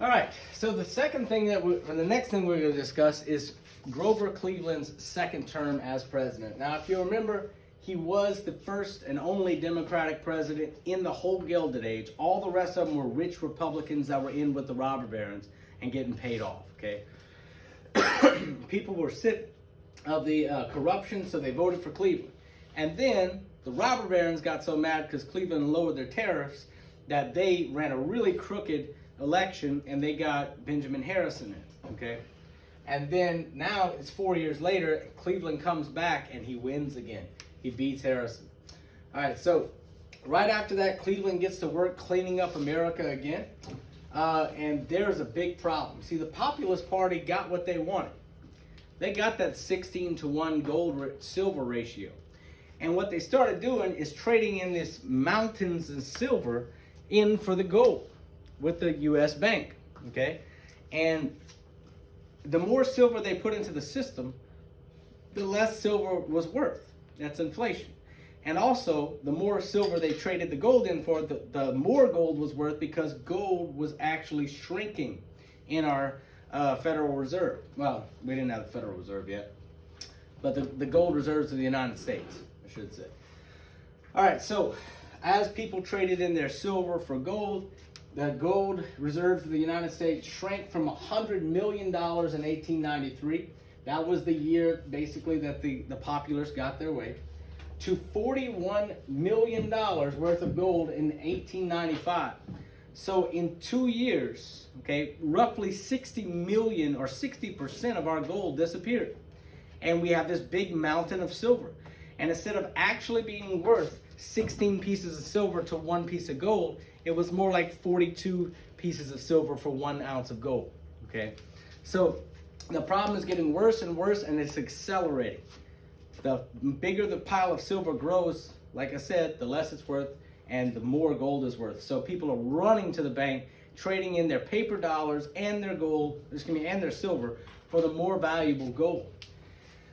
All right, so the second thing the next thing we're going to discuss is Grover Cleveland's second term as president. Now, if you remember, he was the first and only Democratic president in the whole Gilded Age. All the rest of them were rich Republicans that were in with the robber barons and getting paid off, okay? People were sick of the corruption, so they voted for Cleveland. And then the robber barons got so mad because Cleveland lowered their tariffs that they ran a really crooked election and they got Benjamin Harrison in, okay? And then now it's 4 years later, Cleveland comes back and he wins again. He beats Harrison. All right, so right after that, Cleveland gets to work cleaning up America again. And there's a big problem. See, the Populist Party got what they wanted. They got that 16-to-1 gold-silver ratio. And what they started doing is trading in this mountains of silver in for the gold with the U.S. Bank, okay? And the more silver they put into the system, the less silver was worth. That's inflation. And also, the more silver they traded the gold in for, the more gold was worth because gold was actually shrinking in our Federal Reserve. Well, we didn't have the Federal Reserve yet, but the gold reserves of the United States, I should say. All right, so as people traded in their silver for gold, the gold reserves of the United States shrank from $100 million in 1893. That was the year, basically, that the Populars got their way, to $41 million worth of gold in 1895. So in 2 years, okay, roughly 60 million or 60% of our gold disappeared. And we have this big mountain of silver. And instead of actually being worth 16 pieces of silver to 1 piece of gold, it was more like 42 pieces of silver for 1 ounce of gold, okay? So the problem is getting worse and worse, and it's accelerating. The bigger the pile of silver grows, like I said, the less it's worth and the more gold is worth. So people are running to the bank, trading in their paper dollars and their gold, and their silver for the more valuable gold.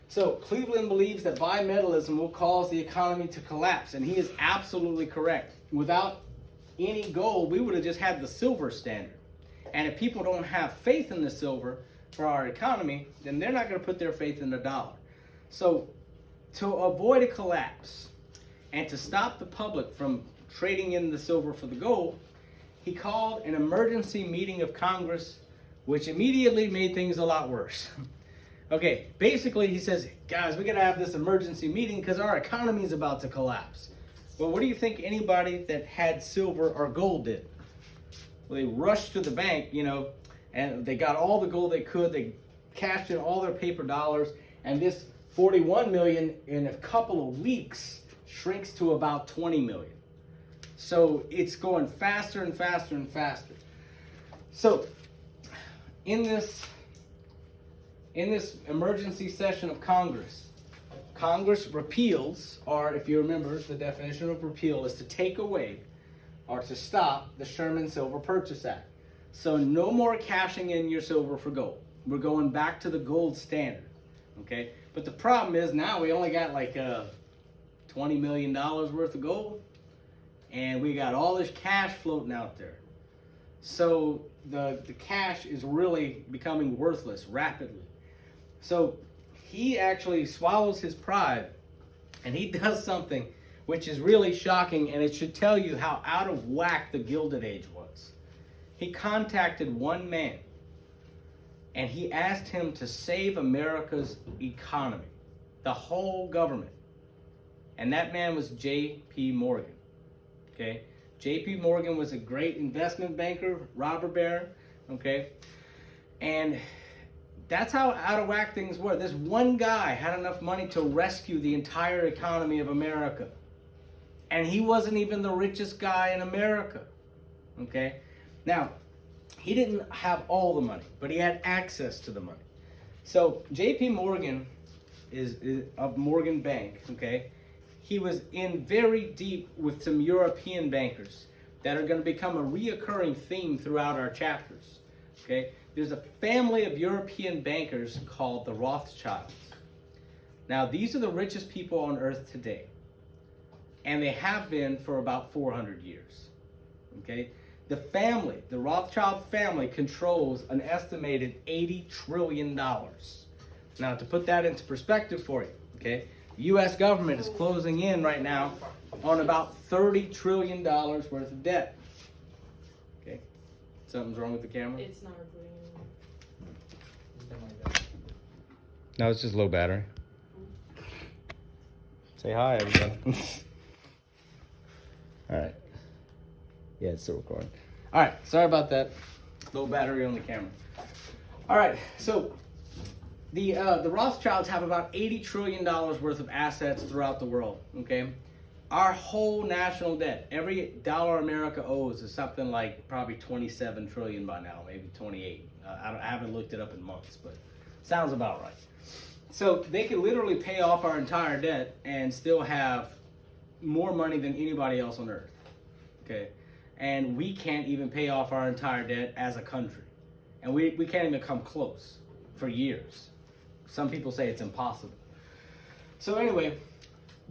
So Cleveland believes that bimetallism will cause the economy to collapse, and he is absolutely correct. Without any gold, we would have just had the silver standard. And if people don't have faith in the silver for our economy, then they're not going to put their faith in the dollar. So to avoid a collapse and to stop the public from trading in the silver for the gold, he called an emergency meeting of Congress, which immediately made things a lot worse. Okay, basically he says, guys, we got to have this emergency meeting because our economy is about to collapse. Well, what do you think anybody that had silver or gold did? Well, they rushed to the bank, and they got all the gold they could. They cashed in all their paper dollars, and this 41 million in a couple of weeks shrinks to about 20 million. So it's going faster and faster and faster. So in this emergency session of Congress repeals, or if you remember, the definition of repeal is to take away or to stop the Sherman Silver Purchase Act. So no more cashing in your silver for gold. We're going back to the gold standard, okay? But the problem is now we only got like $20 million worth of gold, and we got all this cash floating out there. So the cash is really becoming worthless rapidly. So he actually swallows his pride, and he does something which is really shocking, and it should tell you how out of whack the Gilded Age was. He contacted one man, and he asked him to save America's economy, the whole government. And that man was J.P. Morgan, okay? J.P. Morgan was a great investment banker, robber baron, okay? And that's how out of whack things were. This one guy had enough money to rescue the entire economy of America. And he wasn't even the richest guy in America, okay? Now, he didn't have all the money, but he had access to the money. So J.P. Morgan is of Morgan Bank, okay? He was in very deep with some European bankers that are going to become a reoccurring theme throughout our chapters, okay? There's a family of European bankers called the Rothschilds. Now, these are the richest people on earth today, and they have been for about 400 years, okay? The Rothschild family controls an estimated $80 trillion. Now, to put that into perspective for you, okay, the U.S. government is closing in right now on about $30 trillion worth of debt. Okay, something's wrong with the camera? It's not recording anymore. No, it's just low battery. Say hi, everybody. All right. Yeah, it's still recording. All right, sorry about that. Low battery on the camera. All right, so the Rothschilds have about $80 trillion worth of assets throughout the world, okay? Our whole national debt, every dollar America owes is something like probably 27 trillion by now, maybe 28. I haven't looked it up in months, but sounds about right. So they can literally pay off our entire debt and still have more money than anybody else on earth, okay? And we can't even pay off our entire debt as a country. And we can't even come close for years. Some people say it's impossible. So anyway,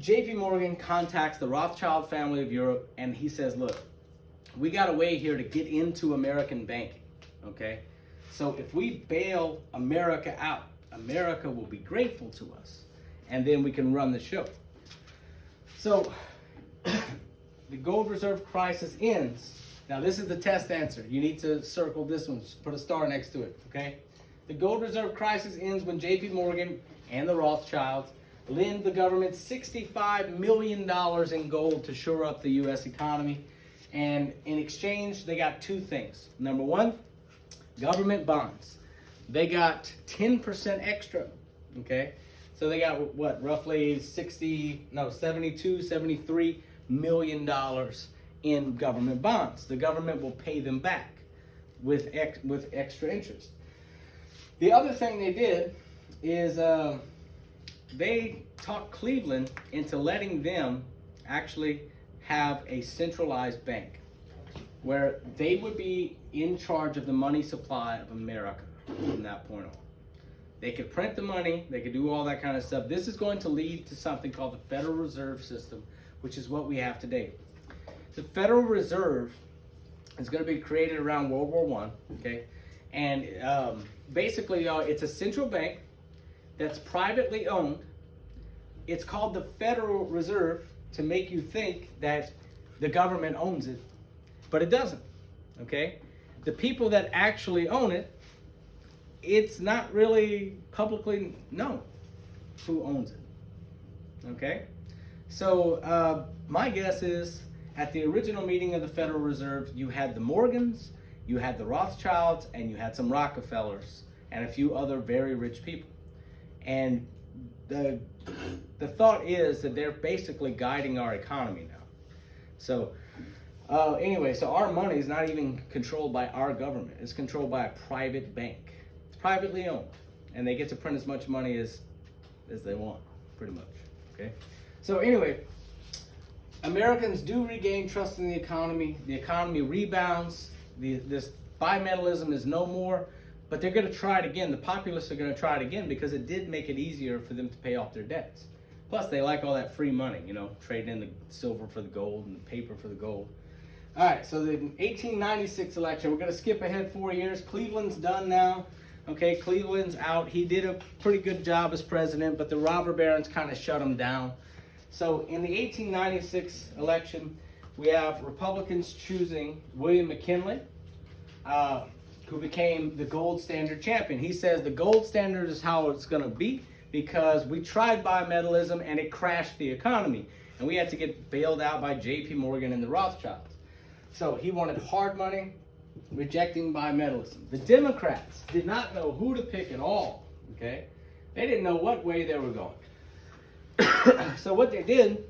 JP Morgan contacts the Rothschild family of Europe, and he says, look, we got a way here to get into American banking, okay? So if we bail America out, America will be grateful to us, and then we can run the show. So the gold reserve crisis ends. Now this is the test answer. You need to circle this one, put a star next to it, okay? The gold reserve crisis ends when JP Morgan and the Rothschilds lend the government $65 million in gold to shore up the U.S. economy. And in exchange, they got two things. Number one, government bonds. They got 10% extra, okay? So they got what, roughly 73 million dollars in government bonds. The government will pay them back with extra interest. The other thing they did is they talked Cleveland into letting them actually have a centralized bank where they would be in charge of the money supply of America from that point on. They could print the money, they could do all that kind of stuff. This is going to lead to something called the Federal Reserve System, which is what we have today. The Federal Reserve is going to be created around World War I, okay? And basically, it's a central bank that's privately owned. It's called the Federal Reserve to make you think that the government owns it, but it doesn't, okay? The people that actually own it, it's not really publicly known who owns it, okay? So my guess is at the original meeting of the Federal Reserve, you had the Morgans, you had the Rothschilds, and you had some Rockefellers and a few other very rich people. And the thought is that they're basically guiding our economy now. So anyway, so our money is not even controlled by our government. It's controlled by a private bank. It's privately owned, and they get to print as much money as they want, pretty much, okay? So anyway, Americans do regain trust in the economy rebounds, this bimetallism is no more, but they're going to try it again. The populists are going to try it again because it did make it easier for them to pay off their debts. Plus, they like all that free money, trading in the silver for the gold and the paper for the gold. All right, so the 1896 election, we're going to skip ahead 4 years. Cleveland's done now. Okay, Cleveland's out. He did a pretty good job as president, but the robber barons kind of shut him down. So in the 1896 election, we have Republicans choosing William McKinley, who became the gold standard champion. He says the gold standard is how it's going to be because we tried bimetallism and it crashed the economy. And we had to get bailed out by JP Morgan and the Rothschilds. So he wanted hard money, rejecting bimetallism. The Democrats did not know who to pick at all, okay? They didn't know what way they were going. So what they did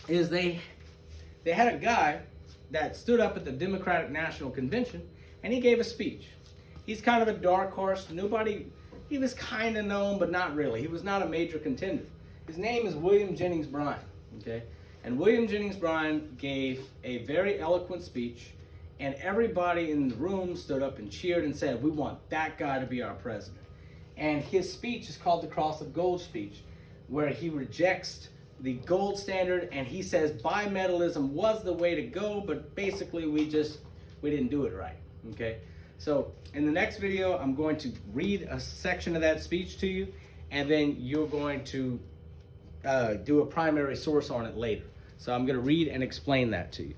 is they had a guy that stood up at the Democratic National Convention and he gave a speech. He's kind of a dark horse. He was kind of known, but not really. He was not a major contender. His name is William Jennings Bryan, okay? And William Jennings Bryan gave a very eloquent speech, and everybody in the room stood up and cheered and said, we want that guy to be our president. And his speech is called the Cross of Gold speech, where he rejects the gold standard and he says bimetallism was the way to go, but basically we just we didn't do it right. Okay, so in the next video, I'm going to read a section of that speech to you, and then you're going to do a primary source on it later. So I'm going to read and explain that to you.